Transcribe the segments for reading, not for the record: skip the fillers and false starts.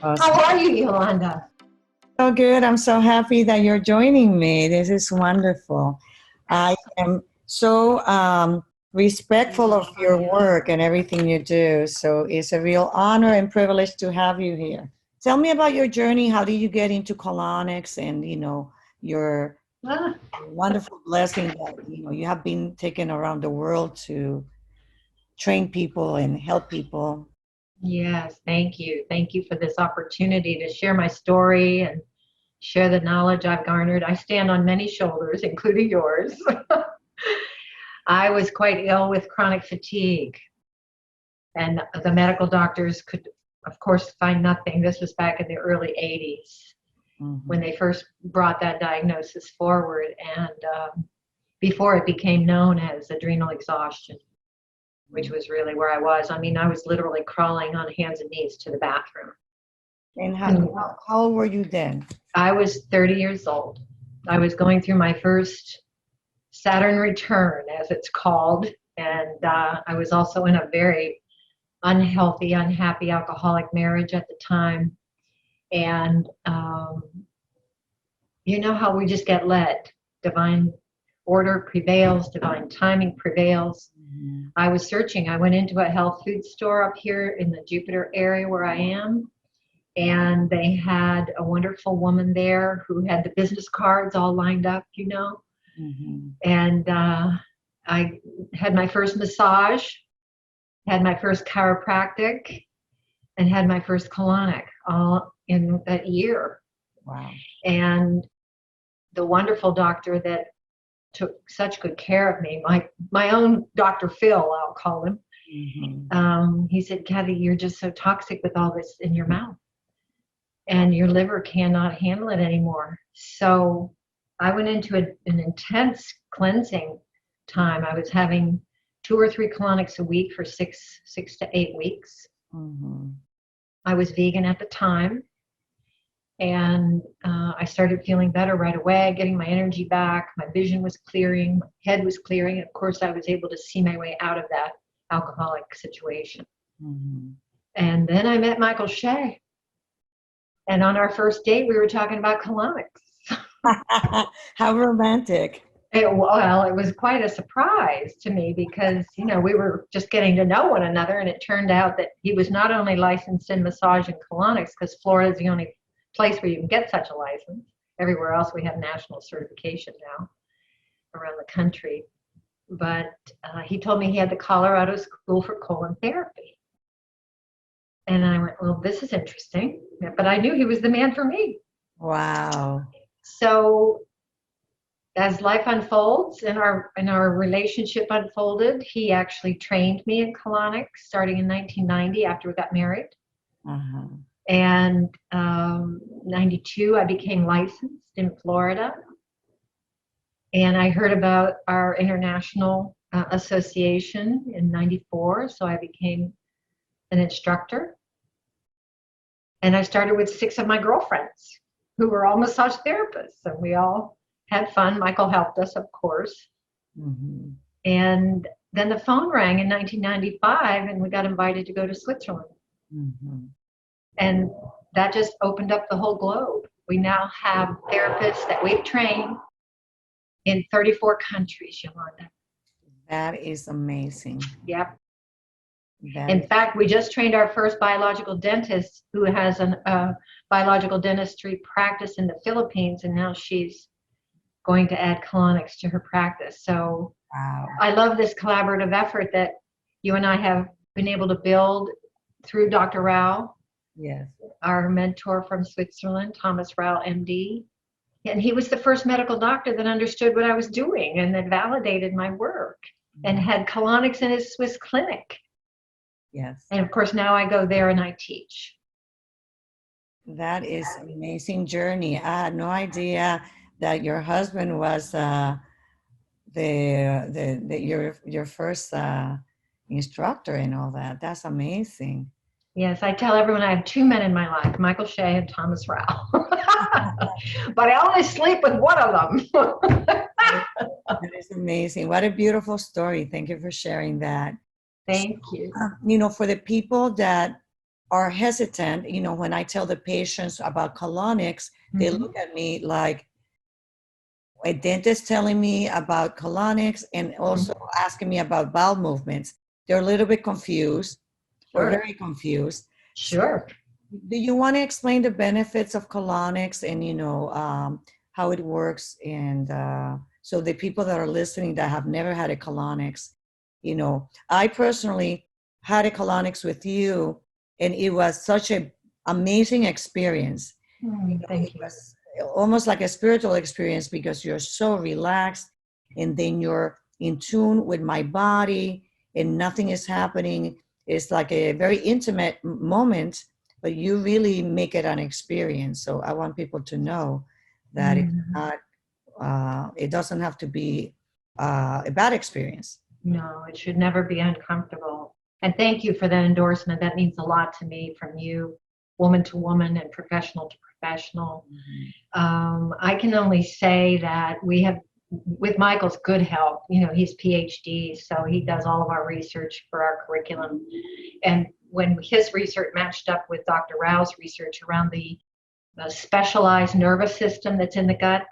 Awesome. How are you, Yolanda? So good. I'm so happy that you're joining me. This is wonderful. I am so respectful of your work and everything you do. So it's a real honor and privilege to have you here. Tell me about your journey. How did you get into colonics and, your wonderful blessing that, you have been taken around the world to train people and help people. Yes, thank you. Thank you for this opportunity to share my story and share the knowledge I've garnered. I stand on many shoulders, including yours. I was quite ill with chronic fatigue, and the medical doctors could, of course, find nothing. This was back in the early 80s when they first brought that diagnosis forward, and before it became known as adrenal exhaustion, which was really where I was. I mean, I was literally crawling on hands and knees to the bathroom. And how old were you then? I was 30 years old. I was going through my first Saturn return, as it's called, and I was also in a very unhealthy, unhappy alcoholic marriage at the time. And you know how we just get led. Divine order prevails, divine timing prevails. I was searching. I went into a health food store up here in the Jupiter area where I am, and they had a wonderful woman there who had the business cards all lined up, and I had my first massage, had my first chiropractic, and had my first colonic all in a year. Wow. And the wonderful doctor that took such good care of me, my own Dr. Phil, I'll call him. He said, Cathy, you're just so toxic with all this in your mouth, and your liver cannot handle it anymore. So I went into an intense cleansing time. I was having 2 or 3 colonics a week for 6 to 8 weeks. I was vegan at the time, and I started feeling better right away, getting my energy back. My vision was clearing, my head was clearing. And of course, I was able to see my way out of that alcoholic situation. And then I met Michael Shea. And on our first date, we were talking about colonics. How romantic. It was quite a surprise to me because, we were just getting to know one another. And it turned out that he was not only licensed in massage and colonics, because Florida is the only place where you can get such a license. Everywhere else we have national certification now around the country. But he told me he had the Colorado School for Colon Therapy. And I went, well, this is interesting. But I knew he was the man for me. Wow. So as life unfolds and our relationship unfolded, he actually trained me in colonics starting in 1990 after we got married. And 92, I became licensed in Florida. And I heard about our international association in 94, so I became an instructor. And I started with 6 of my girlfriends who were all massage therapists, and we all had fun. Michael helped us, of course. And then the phone rang in 1995, and we got invited to go to Switzerland. And that just opened up the whole globe. We now have therapists that we've trained in 34 countries, Yolanda. That is amazing. Yep. In fact, we just trained our first biological dentist who has a biological dentistry practice in the Philippines, and now she's going to add colonics to her practice. So wow. I love this collaborative effort that you and I have been able to build through Dr. Rao. Yes. Our mentor from Switzerland, Thomas Rao, MD. And he was the first medical doctor that understood what I was doing and that validated my work and had colonics in his Swiss clinic. Yes. And of course, now I go there and I teach. That is an amazing journey. I had no idea that your husband was your first instructor and all that. That's amazing. Yes, I tell everyone I have 2 men in my life, Michael Shea and Thomas Rao. But I only sleep with one of them. That is amazing. What a beautiful story. Thank you for sharing that. Thank you. For the people that are hesitant. When I tell the patients about colonics, they Mhm. look at me like a dentist telling me about colonics and also asking me about bowel movements. They're a little bit confused or Sure. very confused. So Sure. do you want to explain the benefits of colonics and, how it works? And so the people that are listening that have never had a colonics, I personally had a colonics with you, and it was such an amazing experience. It Thank you. was almost like a spiritual experience because you're so relaxed and then you're in tune with my body and nothing is happening. It's like a very intimate moment, but you really make it an experience. So I want people to know that it's Mhm. not, it doesn't have to be a bad experience. No, it should never be uncomfortable. And thank you for that endorsement. That means a lot to me from you, woman to woman and professional to professional. I can only say that we have, with Michael's good help, he's PhD, so he does all of our research for our curriculum. And when his research matched up with Dr. Rao's research around the specialized nervous system that's in the gut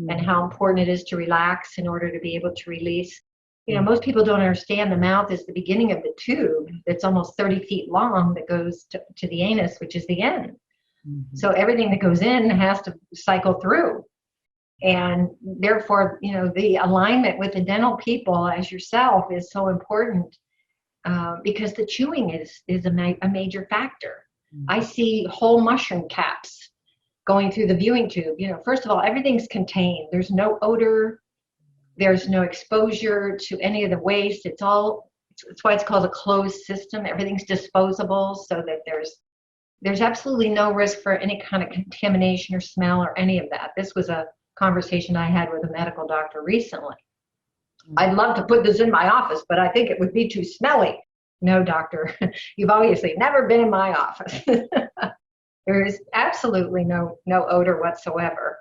and how important it is to relax in order to be able to release. Most people don't understand the mouth is the beginning of the tube that's almost 30 feet long that goes to the anus, which is the end. So everything that goes in has to cycle through. And therefore, the alignment with the dental people as yourself is so important because the chewing is a major factor. I see whole mushroom caps going through the viewing tube. First of all, everything's contained. There's no odor. There's no exposure to any of the waste. That's why it's called a closed system. Everything's disposable so that there's absolutely no risk for any kind of contamination or smell or any of that. This was a conversation I had with a medical doctor recently. I'd love to put this in my office, but I think it would be too smelly. No, doctor, you've obviously never been in my office. There is absolutely no odor whatsoever.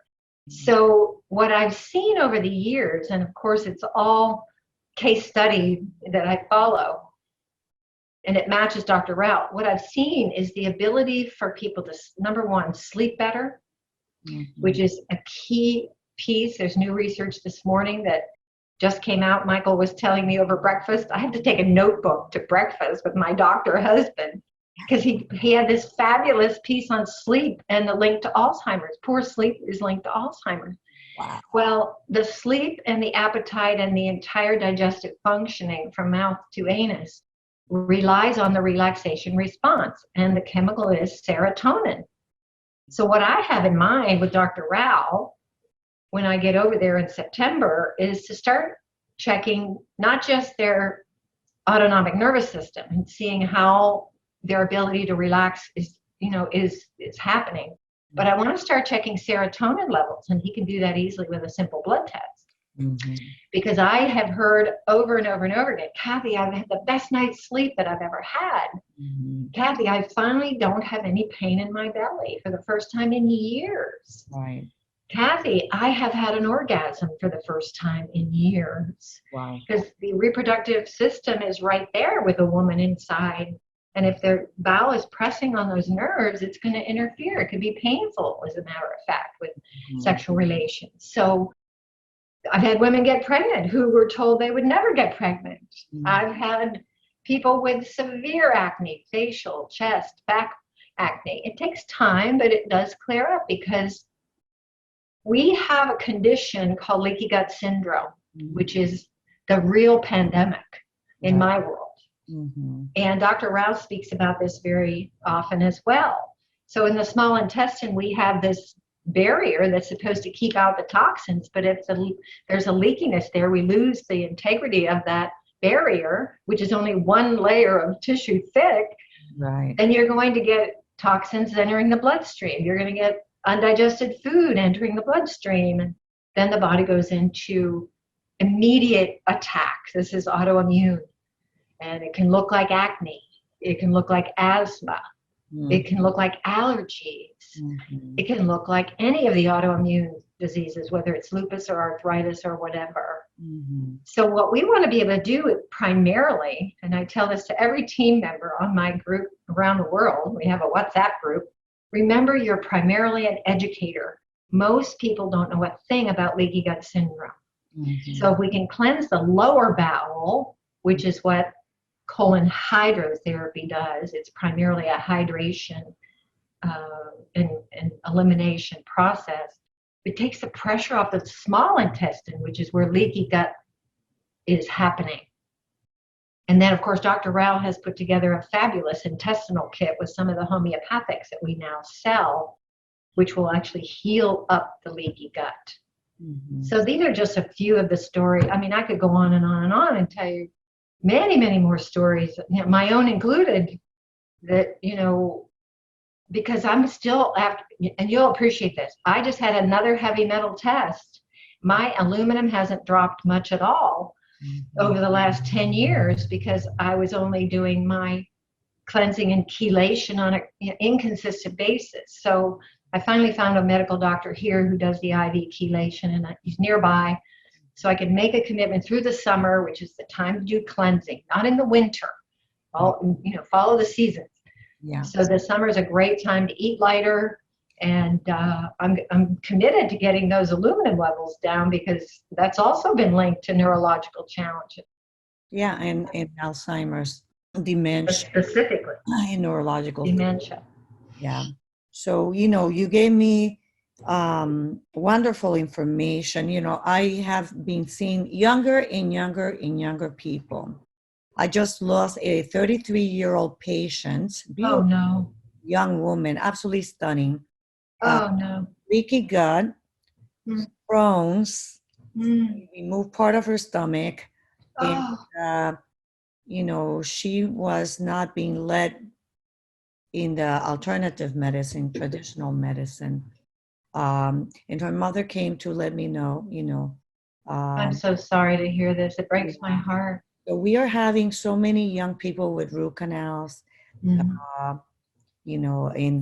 So what I've seen over the years, and of course it's all case study that I follow, and it matches Dr. Rao, what I've seen is the ability for people to, number one, sleep better, which is a key piece. There's new research this morning that just came out. Michael was telling me over breakfast. I had to take a notebook to breakfast with my doctor husband because he had this fabulous piece on sleep and the link to Alzheimer's. Poor sleep is linked to Alzheimer's. Wow. Well, the sleep and the appetite and the entire digestive functioning from mouth to anus relies on the relaxation response, and the chemical is serotonin. So what I have in mind with Dr. Rao when I get over there in September is to start checking not just their autonomic nervous system and seeing how their ability to relax is happening, but I want to start checking serotonin levels, and he can do that easily with a simple blood test. Because I have heard over and over and over again, Cathy, I've had the best night's sleep that I've ever had. Cathy, I finally don't have any pain in my belly for the first time in years. Right. Cathy, I have had an orgasm for the first time in years. Wow. Because the reproductive system is right there with a woman inside. And if their bowel is pressing on those nerves, it's going to interfere. It could be painful, as a matter of fact, with sexual relations. So I've had women get pregnant who were told they would never get pregnant. I've had people with severe acne, facial, chest, back acne. It takes time, but it does clear up because we have a condition called Leaky Gut Syndrome, which is the real pandemic in my world. And Dr. Rouse speaks about this very often as well. So in the small intestine, we have this barrier that's supposed to keep out the toxins, but if there's a leakiness there, we lose the integrity of that barrier, which is only one layer of tissue thick. Right. Then you're going to get toxins entering the bloodstream. You're going to get undigested food entering the bloodstream, and then the body goes into immediate attack. This is autoimmune, and it can look like acne. It can look like asthma. It can look like allergies. It can look like any of the autoimmune diseases, whether it's lupus or arthritis or whatever. So what we want to be able to do primarily, and I tell this to every team member on my group around the world. We have a WhatsApp group. Remember, you're primarily an educator. Most people don't know a thing about leaky gut syndrome. So if we can cleanse the lower bowel, which is what colon hydrotherapy does, it's primarily a hydration and elimination process. It takes the pressure off the small intestine, which is where leaky gut is happening. And then, of course, Dr. Rao has put together a fabulous intestinal kit with some of the homeopathics that we now sell, which will actually heal up the leaky gut. So these are just a few of the stories. I mean, I could go on and on and on and tell you many, many more stories, my own included, that, because I'm still after, and you'll appreciate this. I just had another heavy metal test. My aluminum hasn't dropped much at all over the last 10 years because I was only doing my cleansing and chelation on an inconsistent basis. So I finally found a medical doctor here who does the IV chelation, and he's nearby. So I can make a commitment through the summer, which is the time to do cleansing, not in the winter. Follow the seasons. Yeah. So the summer is a great time to eat lighter, and I'm committed to getting those aluminum levels down because that's also been linked to neurological challenges. Yeah, and Alzheimer's, dementia, specifically, and neurological dementia. Yeah. So you gave me wonderful information. I have been seeing younger and younger people. I just lost a 33-year-old patient, beautiful, Oh no. young woman, absolutely stunning. Oh no. Leaky gut, Crohn's, removed part of her stomach, and she was not being led in the alternative medicine, traditional medicine. And her mother came to let me know, I'm so sorry to hear this. It breaks my heart. So we are having so many young people with root canals, and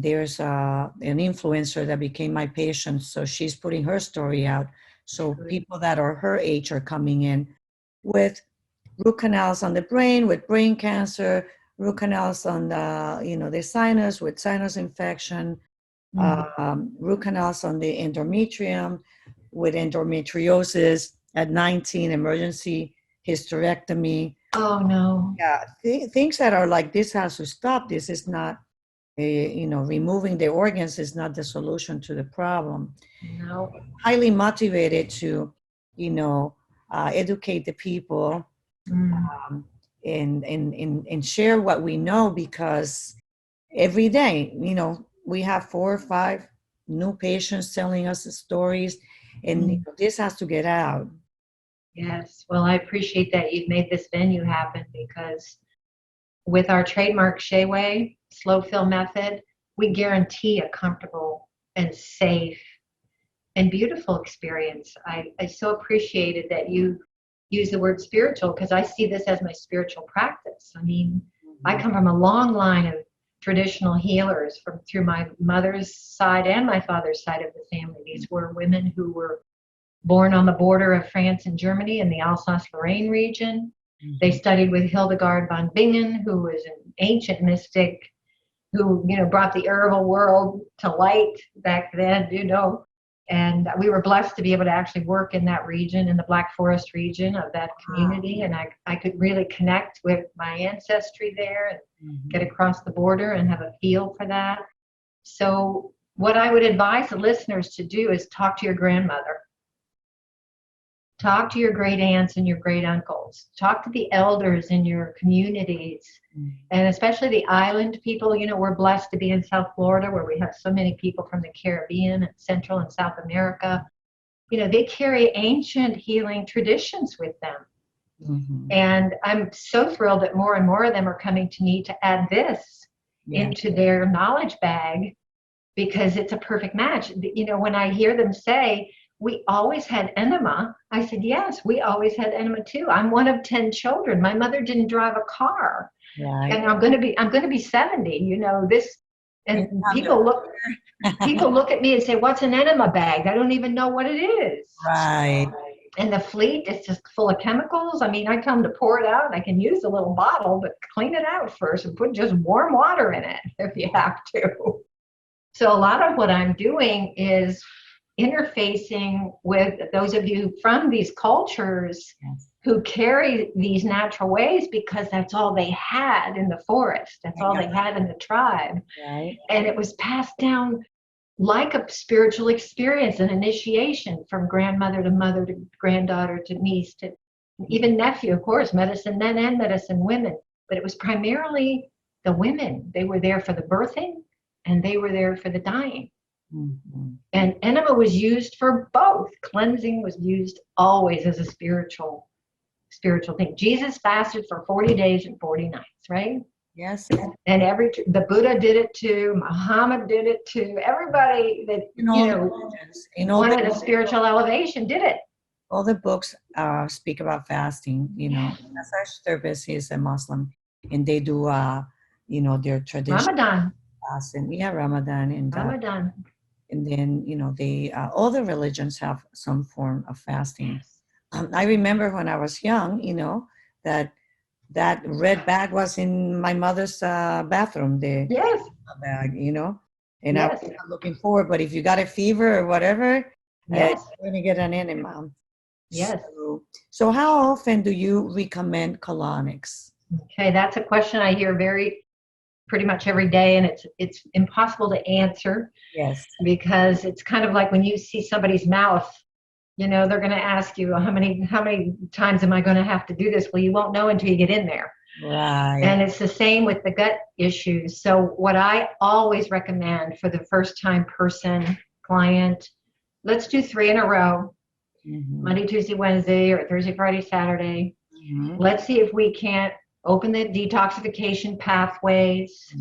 there's an influencer that became my patient. So she's putting her story out. So people that are her age are coming in with root canals on the brain, with brain cancer, root canals on the sinus with sinus infection, root canals on the endometrium with endometriosis at 19, emergency hysterectomy. Oh no. Yeah, things that are like, this has to stop. This is not, removing the organs is not the solution to the problem. No. Highly motivated to, educate the people. And share what we know, because every day, we have 4 or 5 new patients telling us the stories, and this has to get out. Yes. Well, I appreciate that you've made this venue happen, because with our trademark Shea Way slow fill method, we guarantee a comfortable and safe and beautiful experience. I so appreciated that you use the word spiritual, because I see this as my spiritual practice. I mean, I come from a long line of traditional healers through my mother's side and my father's side of the family. These were women who were born on the border of France and Germany in the Alsace-Lorraine region. They studied with Hildegard von Bingen, who was an ancient mystic who, brought the herbal world to light back then, And we were blessed to be able to actually work in that region, in the Black Forest region of that community. And I could really connect with my ancestry there and get across the border and have a feel for that. So what I would advise the listeners to do is talk to your grandmother. Talk to your great aunts and your great uncles. Talk to the elders in your communities, and especially the island people. We're blessed to be in South Florida, where we have so many people from the Caribbean and Central and South America. They carry ancient healing traditions with them. And I'm so thrilled that more and more of them are coming to me to add this into their knowledge bag, because it's a perfect match. When I hear them say, we always had enema, I said, yes, we always had enema too. I'm one of 10 children. My mother didn't drive a car. Right. And I'm going to be 70, this, and people look at me and say, what's an enema bag? I don't even know what it is. Right. And the fleet is just full of chemicals. I mean, I come to pour it out. I can use a little bottle, but clean it out first and put just warm water in it if you have to. So a lot of what I'm doing is interfacing with those of you from these cultures who carry these natural ways because that's all they had in the forest. That's all they had in the tribe. Right. And it was passed down like a spiritual experience, an initiation from grandmother to mother to granddaughter to niece to even nephew, of course, medicine men and medicine women. But it was primarily the women. They were there for the birthing and they were there for the dying. Mm-hmm. And enema was used for both. Cleansing was used always as a spiritual thing. Jesus fasted for 40 days and 40 nights, right? Yes. And the Buddha did it too. Muhammad did it too. Everybody that wanted a spiritual elevation did it. All the books speak about fasting. Massage therapist is a Muslim, and they do their tradition. Ramadan. Ramadan and Ramadan. And then they all the religions have some form of fasting. I remember when I was young, that red bag was in my mother's bathroom. The bag, and I was looking forward. But if you got a fever or whatever, you're going to get an enema. Yes. So how often do you recommend colonics? Okay, that's a question I hear pretty much every day, and it's impossible to answer. Yes. Because it's kind of like when you see somebody's mouth. They're going to ask you, how many times am I going to have to do this? Well, you won't know until you get in there. Right. And it's the same with the gut issues. So what I always recommend for the first time person, client, let's do 3 in a row, Monday, Tuesday, Wednesday, or Thursday, Friday, Saturday. Let's see if we can't open the detoxification pathways.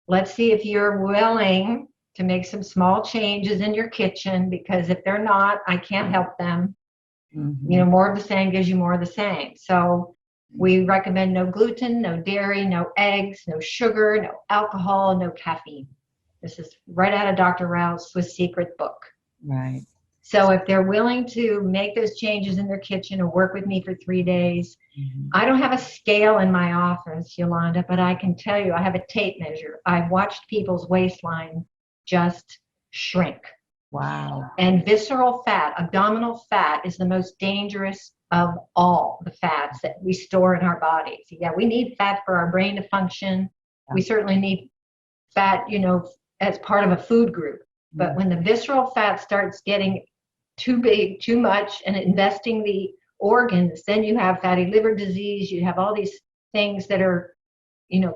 Let's see if you're willing to make some small changes in your kitchen, because if they're not, I can't help them. More of the same gives you more of the same. So we recommend no gluten, no dairy, no eggs, no sugar, no alcohol, no caffeine. This is right out of Dr. Rao's Swiss Secret book. Right. So if they're willing to make those changes in their kitchen or work with me for 3 days, I don't have a scale in my office, Yolanda, but I can tell you I have a tape measure. I've watched people's waistline just shrink. Wow. And visceral fat, abdominal fat, is the most dangerous of all the fats that we store in our bodies. Yeah, we need fat for our brain to function. We certainly need fat, as part of a food group. But when the visceral fat starts getting too big, too much, and investing the organs, then you have fatty liver disease. You have all these things that are,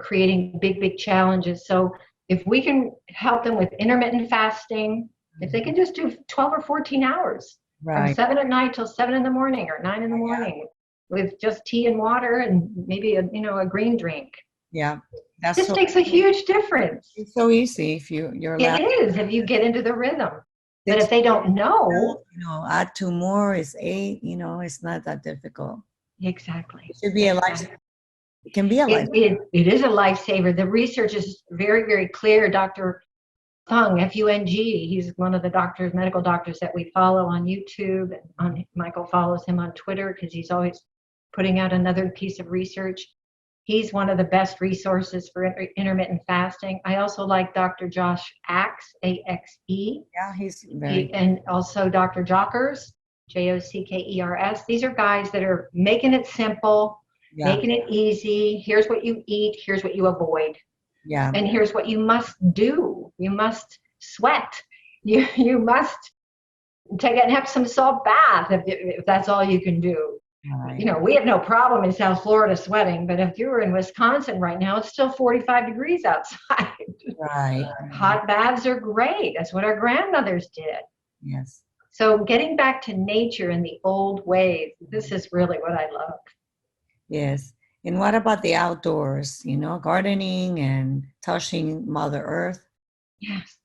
creating big challenges. So if we can help them with intermittent fasting, if they can just do 12 or 14 hours, from 7 at night till 7 in the morning or 9 in the morning, with just tea and water and maybe a green drink. Yeah, this makes a huge difference. It's so easy if you're allowed. It is if you get into the rhythm. But if they don't know, add 2 more is 8. It's not that difficult. Exactly. It should be a life. It can be a lifesaver. It is a lifesaver. The research is very, very clear. Dr. Fung, F-U-N-G, he's one of the medical doctors that we follow on YouTube. Michael follows him on Twitter because he's always putting out another piece of research. He's one of the best resources for intermittent fasting. I also like Dr. Josh Axe, A-X-E. Yeah, he's very. And also Dr. Jockers, J-O-C-K-E-R-S. These are guys that are making it simple, making it easy. Here's what you eat. Here's what you avoid. Yeah. And here's what you must do. You must sweat. You must take an Epsom salt bath if that's all you can do. Right. We have no problem in South Florida sweating, but if you were in Wisconsin right now, it's still 45 degrees outside. Right. Hot baths are great. That's what our grandmothers did. Yes. So getting back to nature and the old ways, this is really what I love. Yes. And what about the outdoors, gardening and touching Mother Earth? Yes.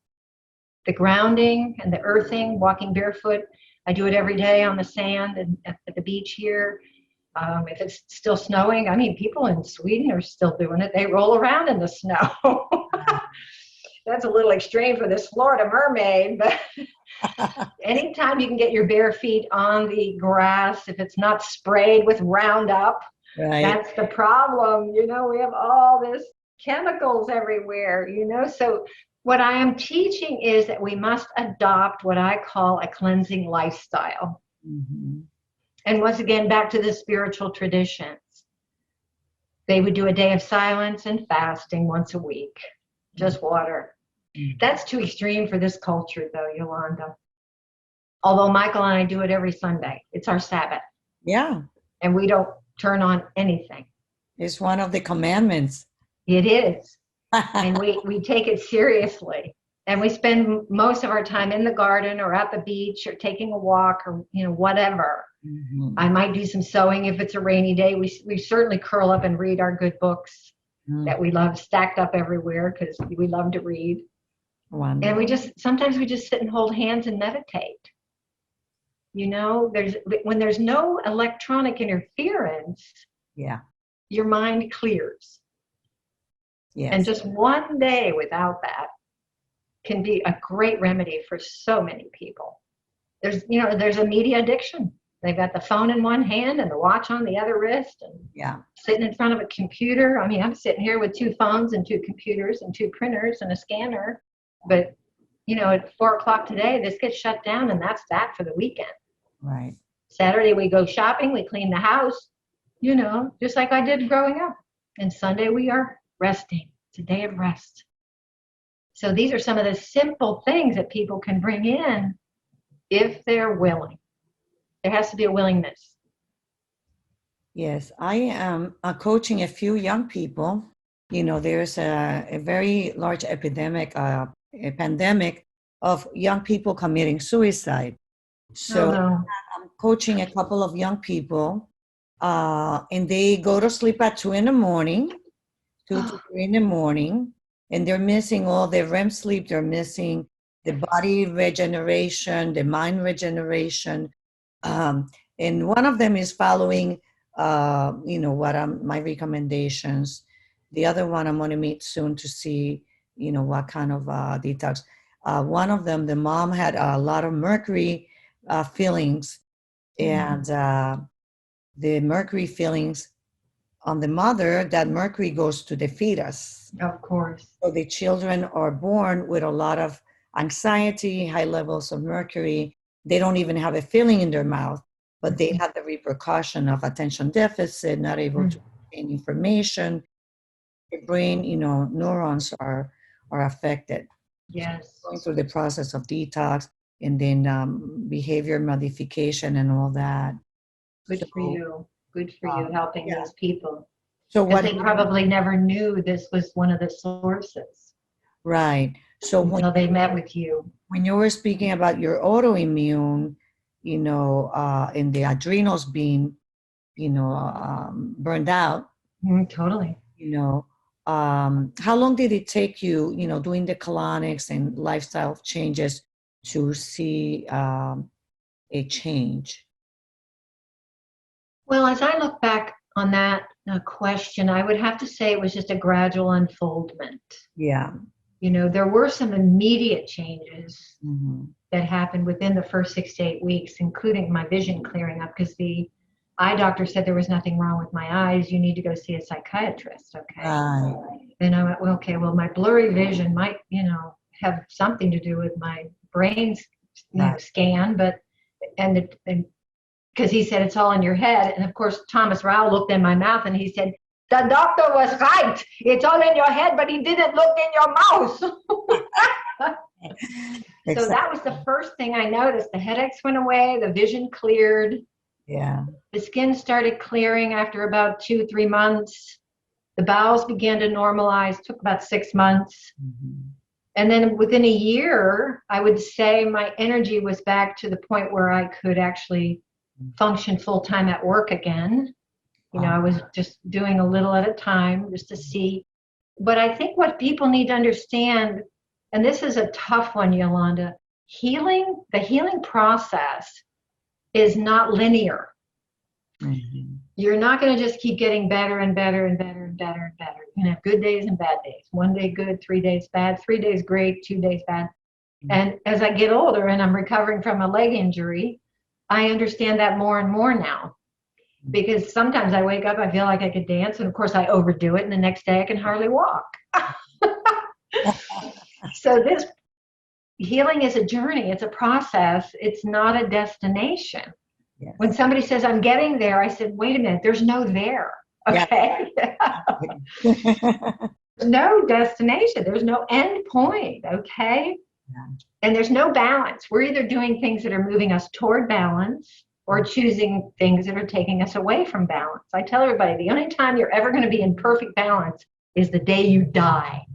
The grounding and the earthing, walking barefoot. I do it every day on the sand and at the beach here. If it's still snowing, people in Sweden are still doing it. They roll around in the snow. that's a little extreme for this Florida mermaid, but anytime you can get your bare feet on the grass, if it's not sprayed with Roundup, Right. that's the problem. You know, we have all this chemicals everywhere, you know. So what I am teaching is that we must adopt what I call a cleansing lifestyle. Mm-hmm. And once again, back to the spiritual traditions. They would do a day of silence and fasting once a week, just water. Mm-hmm. That's too extreme for this culture, though, Yolanda. Although Michael and I do it every Sunday. It's our Sabbath. Yeah. And we don't turn on anything. It's one of the commandments. It is. And we take it seriously. And we spend most of our time in the garden or at the beach or taking a walk or, you know, whatever. Mm-hmm. I might do some sewing if it's a rainy day. We certainly curl up and read our good books that we love stacked up everywhere because we love to read. Wonderful. And sometimes we just sit and hold hands and meditate. You know, when there's no electronic interference, your mind clears. Yes. And just one day without that can be a great remedy for so many people. There's a media addiction. They've got the phone in one hand and the watch on the other wrist and sitting in front of a computer. I mean, I'm sitting here with 2 phones and 2 computers and 2 printers and a scanner. But, you know, at 4:00 today, this gets shut down and that's that for the weekend. Right. Saturday, we go shopping, we clean the house, you know, just like I did growing up. And Sunday, we are resting. It's a day of rest. So these are some of the simple things that people can bring in if they're willing. There has to be a willingness. Yes, I am coaching a few young people. You know, there's a very large epidemic, a pandemic of young people committing suicide. So I'm coaching a couple of young people, and they go to sleep at 2 in the morning, 2 to 3 in the morning, and they're missing all their REM sleep. They're missing the body regeneration, the mind regeneration. And one of them is following, you know, my recommendations. The other one I'm going to meet soon to see, you know, what kind of detox. One of them, the mom had a lot of mercury fillings, and the mercury fillings on the mother, that mercury goes to the fetus. Of course. So the children are born with a lot of anxiety, high levels of mercury. They don't even have a feeling in their mouth, but they have the repercussion of attention deficit, not able to retain information. The brain, you know, neurons are affected. Yes. So going through the process of detox and then behavior modification and all that. Good for you. Good for you helping these people. So what they probably never knew this was one of the sources. Right. So until they met with you. When you were speaking about your autoimmune, you know, and the adrenals being, you know, burned out. Totally. You know, how long did it take you, you know, doing the colonics and lifestyle changes to see a change? Well, as I look back on that question, I would have to say it was just a gradual unfoldment. Yeah. You know, there were some immediate changes that happened within the first 6 to 8 weeks, including my vision clearing up because the eye doctor said there was nothing wrong with my eyes. You need to go see a psychiatrist. Okay. Then I went, well, okay, well, my blurry vision might, you know, have something to do with my brain scan, but, and because he said it's all in your head. And of course, Thomas Rao looked in my mouth and he said, the doctor was right. It's all in your head, but he didn't look in your mouth. So that was the first thing I noticed. The headaches went away. The vision cleared. Yeah. The skin started clearing after about 2-3 months. The bowels began to normalize. Took about 6 months. And then within a year, I would say my energy was back to the point where I could actually function full-time at work again. You know, I was just doing a little at a time just to see. But I think what people need to understand, and this is a tough one, Yolanda, the healing process is not linear. You're not going to just keep getting better and better and better and better and better. You can have good days and bad days. 1 day good, 3 days bad, 3 days great, 2 days bad. And as I get older and I'm recovering from a leg injury, I understand that more and more now. Because sometimes I wake up, I feel like I could dance, and of course I overdo it, and the next day I can hardly walk. So this healing is a journey. It's a process. It's not a destination. Yes. When somebody says, I'm getting there, I said, wait a minute, there's no there. Okay. Yeah. No destination. There's no end point. Okay. Yeah. And there's no balance. We're either doing things that are moving us toward balance or choosing things that are taking us away from balance. I tell everybody, the only time you're ever going to be in perfect balance is the day you die.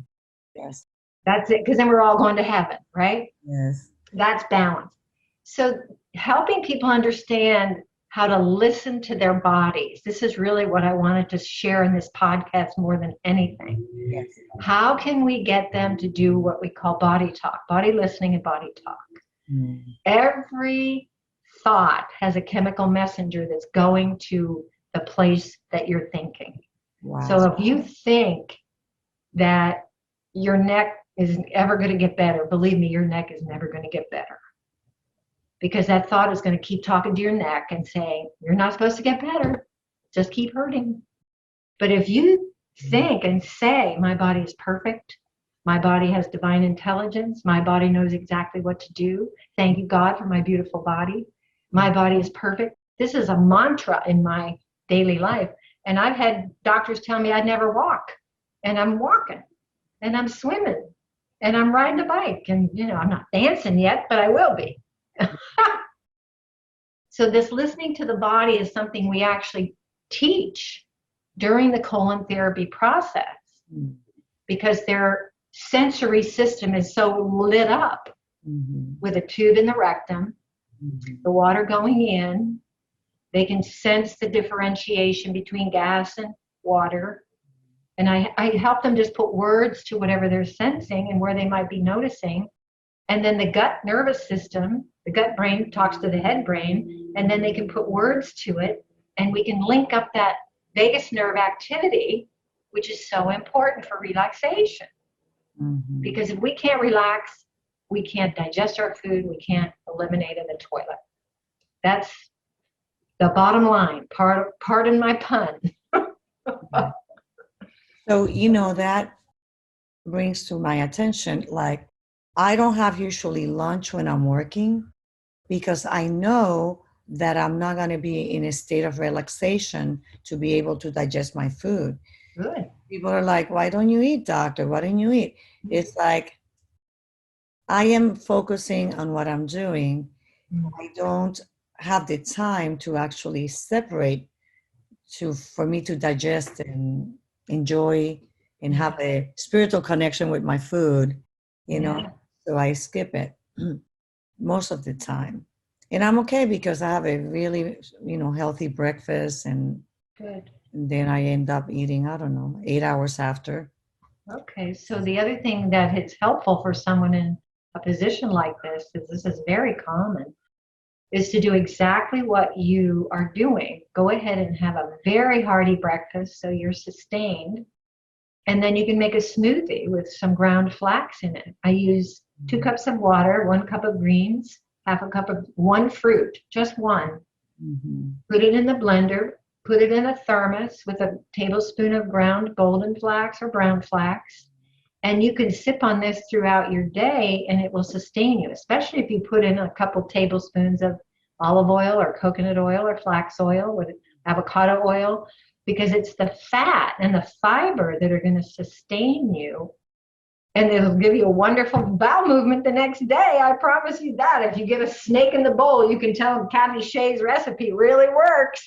Yes. That's it, because then we're all going to heaven, right? Yes. That's balance. So helping people understand how to listen to their bodies. This is really what I wanted to share in this podcast more than anything. Yes. How can we get them to do what we call body talk, body listening and body talk? Mm. Every thought has a chemical messenger that's going to the place that you're thinking. Wow. So if you think that your neck is ever going to get better, believe me, your neck is never going to get better. Because that thought is going to keep talking to your neck and saying, you're not supposed to get better. Just keep hurting. But if you think and say, my body is perfect, my body has divine intelligence, my body knows exactly what to do. Thank you, God, for my beautiful body. My body is perfect. This is a mantra in my daily life. And I've had doctors tell me I'd never walk. And I'm walking. And I'm swimming. And I'm riding a bike. And, I'm not dancing yet, but I will be. So this listening to the body is something we actually teach during the colon therapy process because their sensory system is so lit up with a tube in the rectum, the water going in. They can sense the differentiation between gas and water. And I help them just put words to whatever they're sensing and where they might be noticing. And then the gut nervous system, the gut brain talks to the head brain, and then they can put words to it, and we can link up that vagus nerve activity, which is so important for relaxation. Because if we can't relax, we can't digest our food, we can't eliminate in the toilet. That's the bottom line. Pardon my pun. So, that brings to my attention, like, I don't have usually lunch when I'm working because I know that I'm not going to be in a state of relaxation to be able to digest my food. Good. People are like, why don't you eat, doctor? Why don't you eat? It's like, I am focusing on what I'm doing. I don't have the time to actually separate for me to digest and enjoy and have a spiritual connection with my food, So I skip it most of the time. And I'm okay because I have a really, healthy breakfast and Good. And then I end up eating, 8 hours after. Okay, so the other thing that is helpful for someone in a position like this is very common, is to do exactly what you are doing. Go ahead and have a very hearty breakfast so you're sustained. And then you can make a smoothie with some ground flax in it. I use 2 cups of water, 1 cup of greens, half a cup of one fruit, just one. Put it in the blender, put it in a thermos with a tablespoon of ground golden flax or brown flax. And you can sip on this throughout your day and it will sustain you, especially if you put in a couple tablespoons of olive oil or coconut oil or flax oil with avocado oil, because it's the fat and the fiber that are going to sustain you. And it'll give you a wonderful bowel movement the next day. I promise you that. If you get a snake in the bowl, you can tell them Cathy Shea's recipe really works.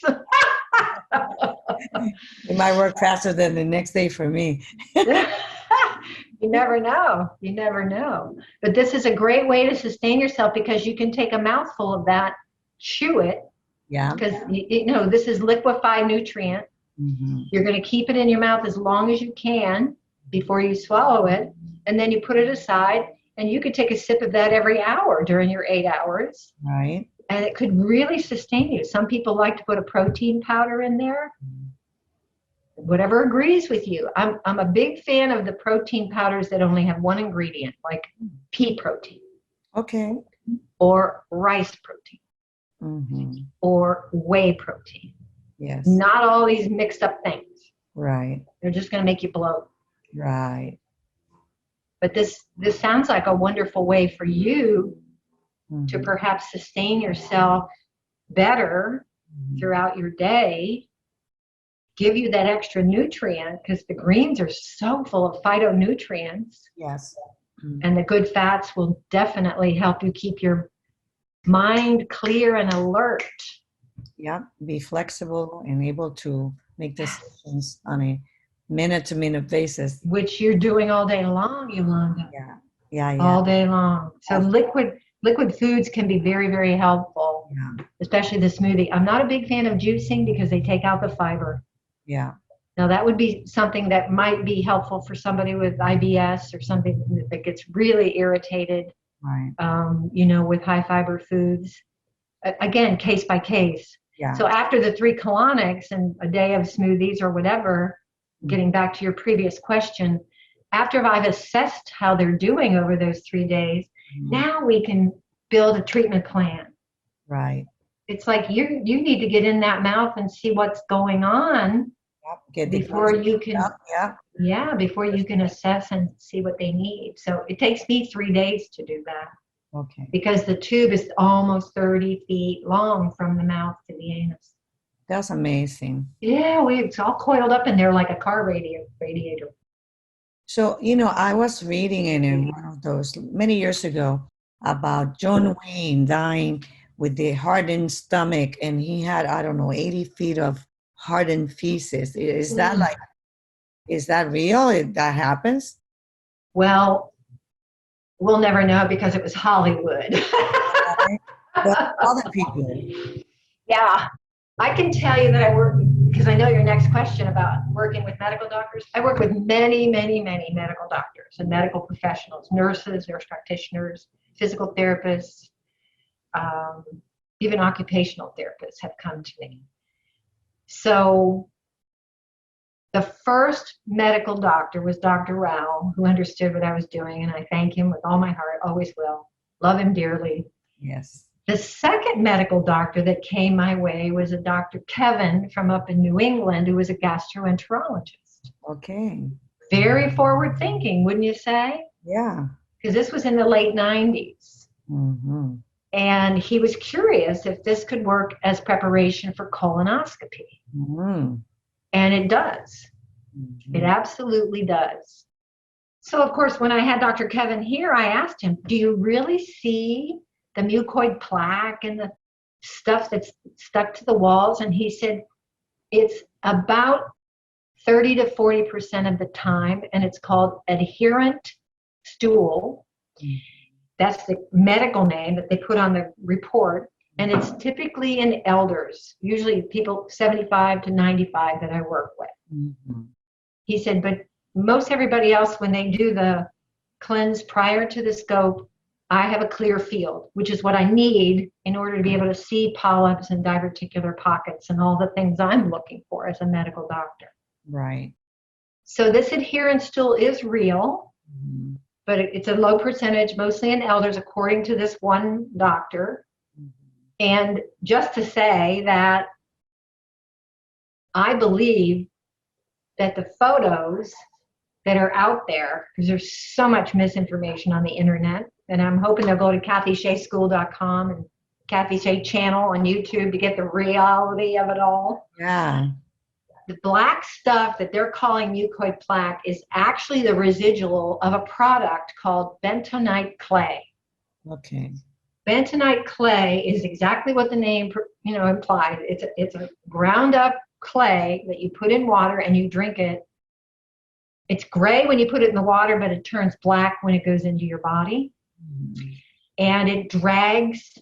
It might work faster than the next day for me. You never know. You never know. But this is a great way to sustain yourself because you can take a mouthful of that, chew it. Yeah. Because, this is liquefied nutrient. You're going to keep it in your mouth as long as you can before you swallow it. And then you put it aside and you could take a sip of that every hour during your 8 hours. Right. And it could really sustain you. Some people like to put a protein powder in there. whatever agrees with you. I'm a big fan of the protein powders that only have one ingredient, like pea protein. Okay. Or rice protein. Mm-hmm. Or whey protein. Yes. Not all these mixed up things. Right. They're just going to make you bloat. Right. But this sounds like a wonderful way for you to Mm-hmm. perhaps sustain yourself better throughout your day, give you that extra nutrient, because the greens are so full of phytonutrients. Yes. Mm-hmm. And the good fats will definitely help you keep your mind clear and alert. Yeah, be flexible and able to make decisions on a minute-to-minute basis. Which you're doing all day long, Yolanda. Yeah, yeah, yeah. All day long. So liquid foods can be very, very helpful, Yeah, especially the smoothie. I'm not a big fan of juicing because they take out the fiber. yeah. Now, that would be something that might be helpful for somebody with IBS or something that gets really irritated, Right. With high fiber foods. Again, case by case. Yeah. So after the 3 colonics and a day of smoothies or whatever, getting back to your previous question, after I've assessed how they're doing over those 3 days, now we can build a treatment plan. Right. It's like you need to get in that mouth and see what's going on. Get before you can yeah. Before you can assess and see what they need. So it takes me 3 days to do that. Okay. Because the tube is almost 30 feet long from the mouth to the anus. That's amazing. Yeah, it's all coiled up in there like a car radiator. So, I was reading in one of those many years ago about John Wayne dying with the hardened stomach, and he had, 80 feet of hardened feces. Is that real? That happens? Well, we'll never know because it was Hollywood. But other people. Yeah. I can tell you that I work, because I know your next question about working with medical doctors. I work with many, many, many medical doctors and medical professionals, nurses, nurse practitioners, physical therapists, even occupational therapists have come to me. So the first medical doctor was Dr. Rao, who understood what I was doing, and I thank him with all my heart, always will. Love him dearly. Yes. The second medical doctor that came my way was a Dr. Kevin from up in New England, who was a gastroenterologist. Okay. Very forward thinking, wouldn't you say? Yeah. Because this was in the late 90s. Mm-hmm. And he was curious if this could work as preparation for colonoscopy. Mm-hmm. And it does. Mm-hmm. It absolutely does. So, of course, when I had Dr. Kevin here, I asked him, do you really see the mucoid plaque and the stuff that's stuck to the walls? And he said, it's about 30 to 40% of the time, and it's called adherent stool. That's the medical name that they put on the report. And it's typically in elders, usually people 75 to 95 that I work with. Mm-hmm. He said, but most everybody else, when they do the cleanse prior to the scope, I have a clear field, which is what I need in order to be able to see polyps and diverticular pockets and all the things I'm looking for as a medical doctor. Right. So this adherence stool is real, Mm-hmm. but it's a low percentage, mostly in elders, according to this one doctor. And just to say that I believe that the photos that are out there, because there's so much misinformation on the internet, and I'm hoping they'll go to CathySheaSchool.com and Cathy Shea channel on YouTube to get the reality of it all. Yeah. The black stuff that they're calling mucoid plaque is actually the residual of a product called Bentonite Clay. Okay. Bentonite clay is exactly what the name implies. It's a ground up clay that you put in water and you drink it. It's gray when you put it in the water, but it turns black when it goes into your body. Mm-hmm. And it drags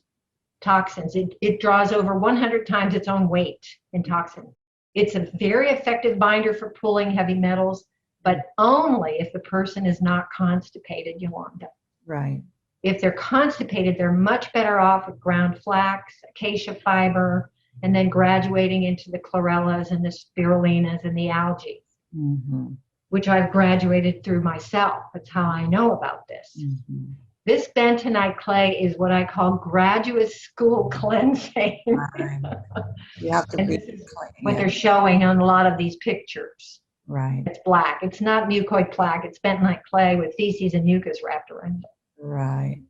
toxins. It draws over 100 times its own weight in toxin. It's a very effective binder for pulling heavy metals, but only if the person is not constipated, Yolanda. Right. If they're constipated, they're much better off with ground flax, acacia fiber, and then graduating into the chlorellas and the spirulinas and the algae, which I've graduated through myself. That's how I know about this. This bentonite clay is what I call graduate school cleansing. You have to and be this is what they're showing on a lot of these pictures. right. It's black. It's not mucoid plaque. It's bentonite clay with feces and mucus wrapped around it. Right.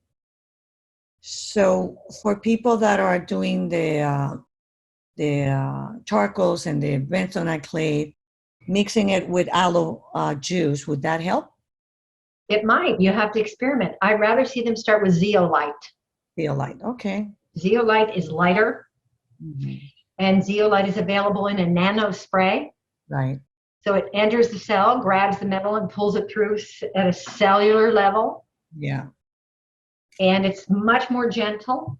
So for people that are doing the charcoals and the bentonite clay, mixing it with aloe juice, would that help? It might. You have to experiment. I'd rather see them start with zeolite. Zeolite, okay. Zeolite is lighter, and zeolite is available in a nano spray. Right. So it enters the cell, grabs the metal, and pulls it through at a cellular level. Yeah. And it's much more gentle.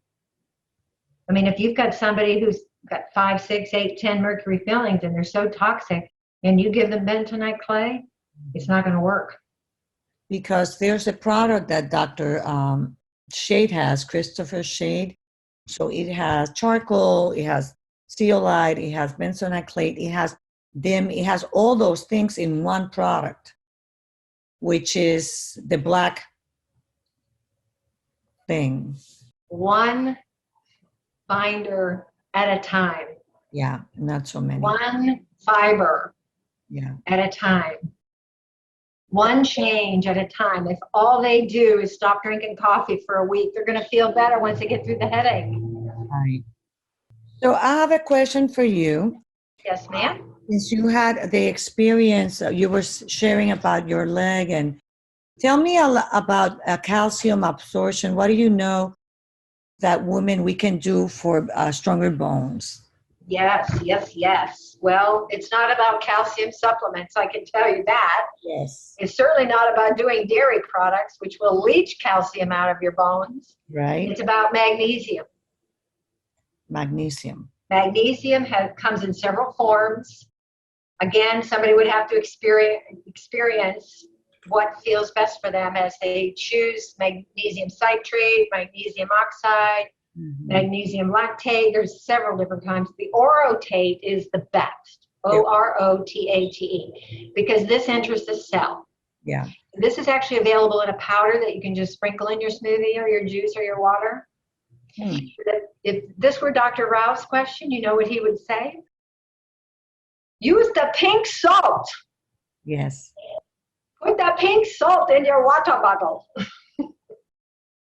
I mean, if you've got somebody who's got 5, 6, 8, 10 mercury fillings and they're so toxic, and you give them bentonite clay, it's not going to work. Because there's a product that Dr. Shade has, Christopher Shade. So it has charcoal, it has zeolite, it has bentonite clay, it has DIM, it has all those things in one product, which is the black thing. One binder at a time. Yeah, not so many. One fiber at a time. One change at a time. If all they do is stop drinking coffee for a week, they're going to feel better once they get through the headache. Right. So I have a question for you. Yes, ma'am. Since you had the experience, you were sharing about your leg, and tell me about calcium absorption. What do you know that women we can do for stronger bones? Yes. Well, it's not about calcium supplements, I can tell you that. Yes. It's certainly not about doing dairy products, which will leach calcium out of your bones. Right. It's about magnesium. Magnesium. Magnesium comes in several forms. Again, somebody would have to experience what feels best for them as they choose magnesium citrate, magnesium oxide, magnesium lactate. There's several different kinds. The orotate is the best, orotate, because this enters the cell. Yeah. This is actually available in a powder that you can just sprinkle in your smoothie or your juice or your water. If this were Dr. Rao's question, you know what he would say? Use the pink salt. Yes. Put the pink salt in your water bottle.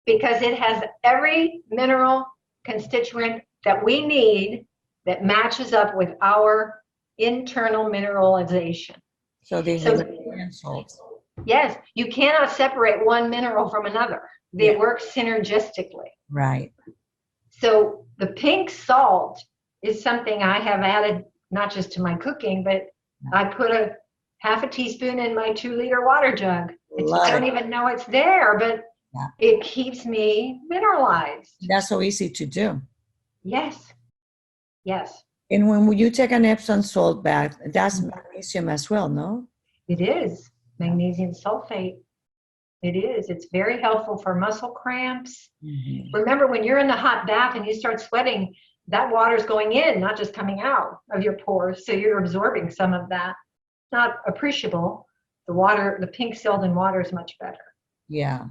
Because it has every mineral constituent that we need that matches up with our internal mineralization. So they have salts. Yes, you cannot separate one mineral from another. They work synergistically. Right. So the pink salt is something I have added not just to my cooking, but I put a half a teaspoon in my 2-liter water jug. I don't even know it's there, but it keeps me mineralized. That's so easy to do. Yes. And when you take an Epsom salt bath, that's magnesium as well, no? It is. Magnesium sulfate. It is. It's very helpful for muscle cramps. Remember, when you're in the hot bath and you start sweating, that water's going in, not just coming out of your pores. So you're absorbing some of that. Not appreciable. The pink salt in water is much better. Yeah.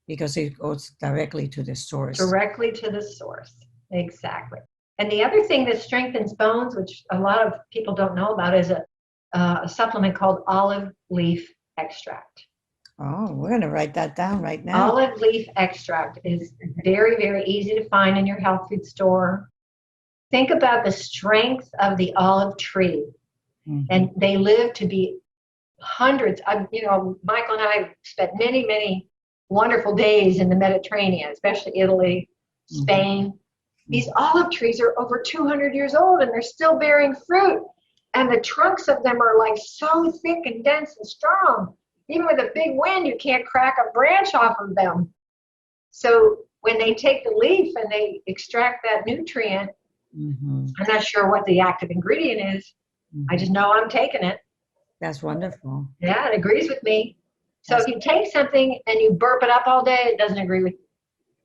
Because it goes directly to the source. Directly to the source. Exactly. And the other thing that strengthens bones, which a lot of people don't know about, is a supplement called olive leaf extract. Oh, we're going to write that down right now. Olive leaf extract is very, very easy to find in your health food store. Think about the strength of the olive tree. And they live to be hundreds of, Michael and I spent many, many wonderful days in the Mediterranean, especially Italy, Spain. These olive trees are over 200 years old and they're still bearing fruit. And the trunks of them are like so thick and dense and strong. Even with a big wind, you can't crack a branch off of them. So when they take the leaf and they extract that nutrient, I'm not sure what the active ingredient is. I just know I'm taking it. That's wonderful. Yeah, it agrees with me. So if you take something and you burp it up all day, it doesn't agree with you.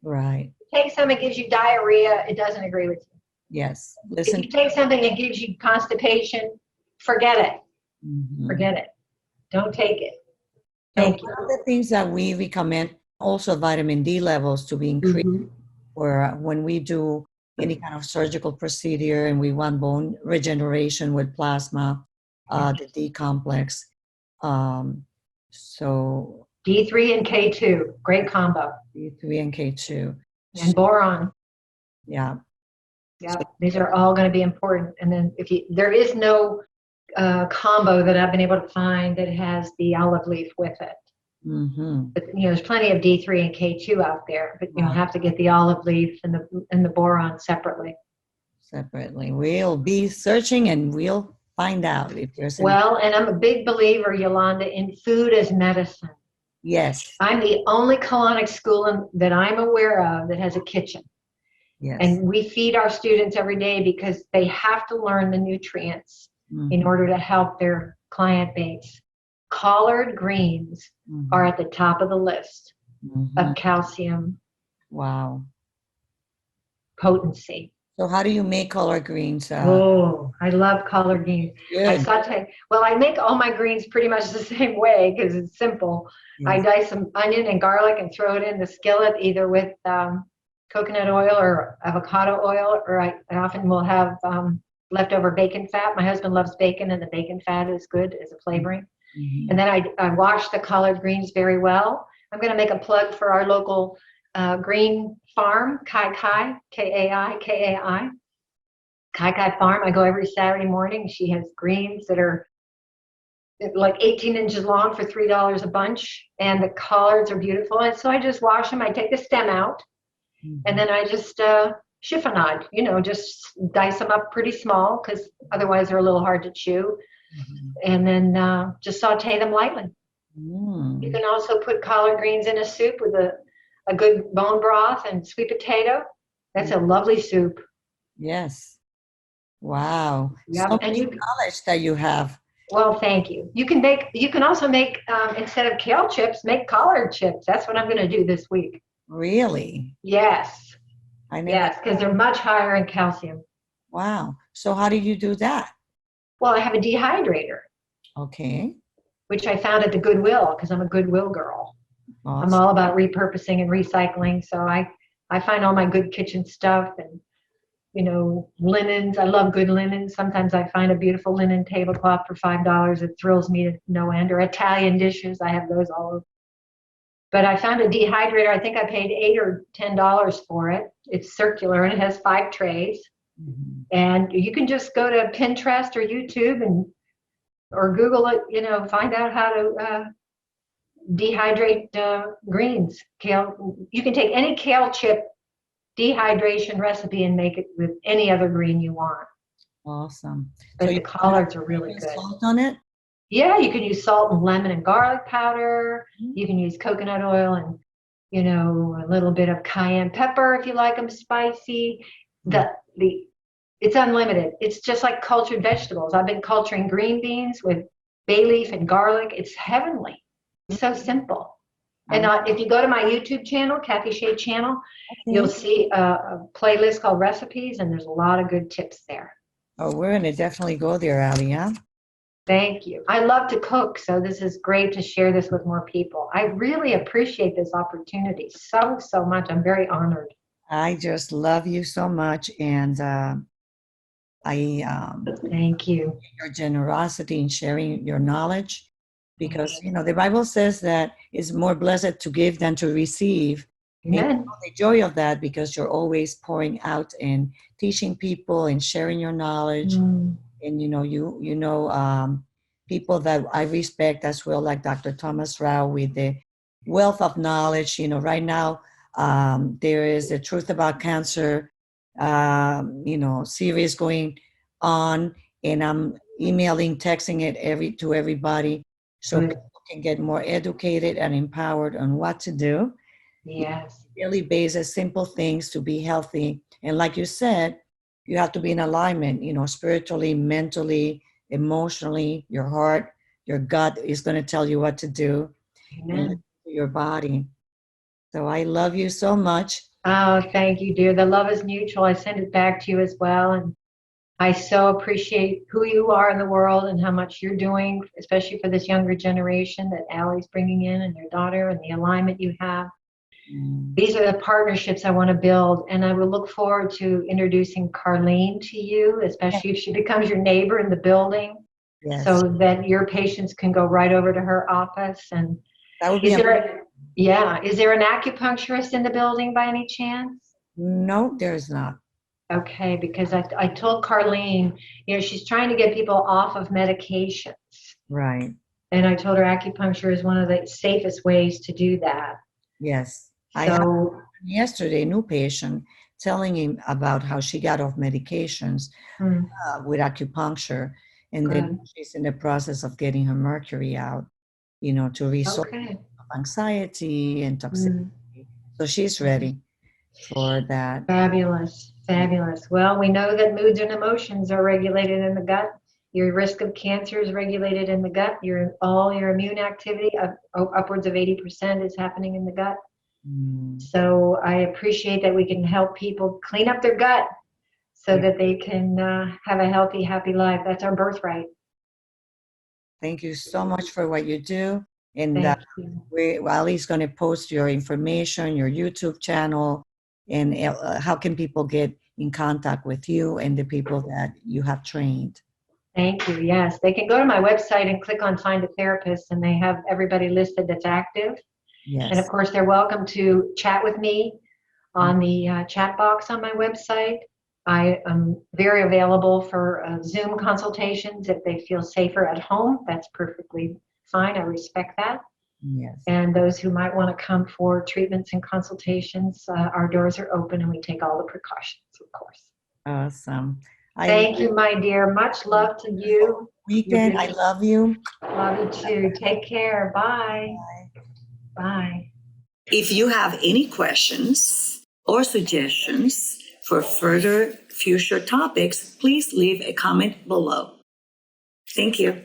Right. Take something that gives you diarrhea, it doesn't agree with you. Yes. If Listen. you take something that gives you constipation, forget it. Mhm. Forget it. Don't take it. So Thank you. one of the things that we recommend also vitamin D levels to be increased, Mhm. or when we do any kind of surgical procedure and we want bone regeneration with plasma, the D complex. Um, so D3 and K2, great combo. D3 and K2. And boron. Yeah. Yeah, these are all going to be important. And then there is no combo that I've been able to find that has the olive leaf with it. Mm-hmm. But there's plenty of D3 and K2 out there, but you'll have to get the olive leaf and the boron separately. Separately. We'll be searching and we'll find out if there's any. Well, and I'm a big believer, Yolanda, in food as medicine. Yes. I'm the only colonic school that I'm aware of that has a kitchen. Yes. And we feed our students every day because they have to learn the nutrients in order to help their client base. Collard greens are at the top of the list of calcium potency. So how do you make collard greens? Oh, I love collard greens. Good. I saute. Well, I make all my greens pretty much the same way because it's simple. Yes. I dice some onion and garlic and throw it in the skillet, either with coconut oil or avocado oil, or I often will have leftover bacon fat. My husband loves bacon, and the bacon fat is good as a flavoring. Mm-hmm. And then I wash the collard greens very well. I'm going to make a plug for our local green farm, Kai, Kai Farm. I go every Saturday morning. She has greens that are like 18 inches long for $3 a bunch, and the collards are beautiful. And so I just wash them. I take the stem out, and then I just chiffonade, just dice them up pretty small because otherwise they're a little hard to chew. And then just saute them lightly. You can also put collard greens in a soup with a good bone broth and sweet potato. That's a lovely soup. Yes. Wow. Yeah, so and much knowledge that you have. Well, thank you. You can also make, instead of kale chips, make collard chips. That's what I'm going to do this week. Really? Yes. Yes, because they're much higher in calcium. Wow. So how did you do that? Well, I have a dehydrator. Okay. Which I found at the Goodwill because I'm a Goodwill girl. Awesome. I'm all about repurposing and recycling. So I find all my good kitchen stuff and, linens. I love good linens. Sometimes I find a beautiful linen tablecloth for $5. It thrills me to no end. Or Italian dishes. I have those all over. But I found a dehydrator. I think I paid $8 or $10 for it. It's circular and it has 5 trays. Mm-hmm. And you can just go to Pinterest or YouTube or Google it, find out how to dehydrate greens. Kale. You can take any kale chip dehydration recipe and make it with any other green you want. Awesome. But the collards are really good. Salt on it? Yeah, you can use salt and lemon and garlic powder. You can use coconut oil and, a little bit of cayenne pepper if you like them spicy. It's unlimited. It's just like cultured vegetables. I've been culturing green beans with bay leaf and garlic. It's heavenly. It's so simple. And if you go to my YouTube channel, Cathy Shea channel, you'll see a playlist called recipes, and there's a lot of good tips there. Oh, we're going to definitely go there, Ali, huh? Thank you. I love to cook, so this is great to share this with more people. I really appreciate this opportunity so, so much. I'm very honored. I just love you so much, and thank you. Your generosity in sharing your knowledge, because the Bible says that it's more blessed to give than to receive. Amen. And the joy of that, because you're always pouring out and teaching people and sharing your knowledge. And people that I respect as well, like Dr. Thomas Rao, with the wealth of knowledge. Right now there is the Truth About Cancer series going on, and I'm emailing, texting it to everybody so people can get more educated and empowered on what to do. Yes. Daily basis, simple things to be healthy. And like you said, you have to be in alignment, spiritually, mentally, emotionally. Your heart, your gut is going to tell you what to do. Amen. And your body. So I love you so much. Oh, thank you, dear. The love is mutual. I send it back to you as well. And I so appreciate who you are in the world and how much you're doing, especially for this younger generation that Allie's bringing in and your daughter and the alignment you have. Mm. These are the partnerships I want to build. And I will look forward to introducing Carlene to you, especially if she becomes your neighbor in the building, Yes, so that your patients can go right over to her office. And that would be is amazing. there, yeah, is there an acupuncturist in the building by any chance? No, there's not. Okay, because I told Carlene, she's trying to get people off of medications. Right. And I told her acupuncture is one of the safest ways to do that. Yes. I had So, yesterday a new patient telling him about how she got off medications mm, with acupuncture, and then good. she's in the process of getting her mercury out, to resolve Okay. anxiety and toxicity. Mm, So she's ready for that. fabulous. Fabulous. Well, we know that moods and emotions are regulated in the gut. Your risk of cancer is regulated in the gut. All your immune activity, upwards of 80%, is happening in the gut. Mm. So I appreciate that we can help people clean up their gut so Yeah. that they can have a healthy, happy life. That's our birthright. Thank you so much for what you do. And Thank you. Ali's going to post your information, your YouTube channel, and how can people get in contact with you and the people that you have trained? Thank you. Yes, they can go to my website and click on Find a Therapist, and they have everybody listed that's active. And of Yes. course, they're welcome to chat with me on the chat box on my website. I am very available for Zoom consultations if they feel safer at home. That's perfectly fine. I respect that. Yes. And those who might want to come for treatments and consultations, our doors are open and we take all the precautions, of course. Awesome. Thank you, my dear. Much love to you. Weekend. I love you. Love you too. Take care. Bye. Bye. If you have any questions or suggestions for further future topics, please leave a comment below. Thank you.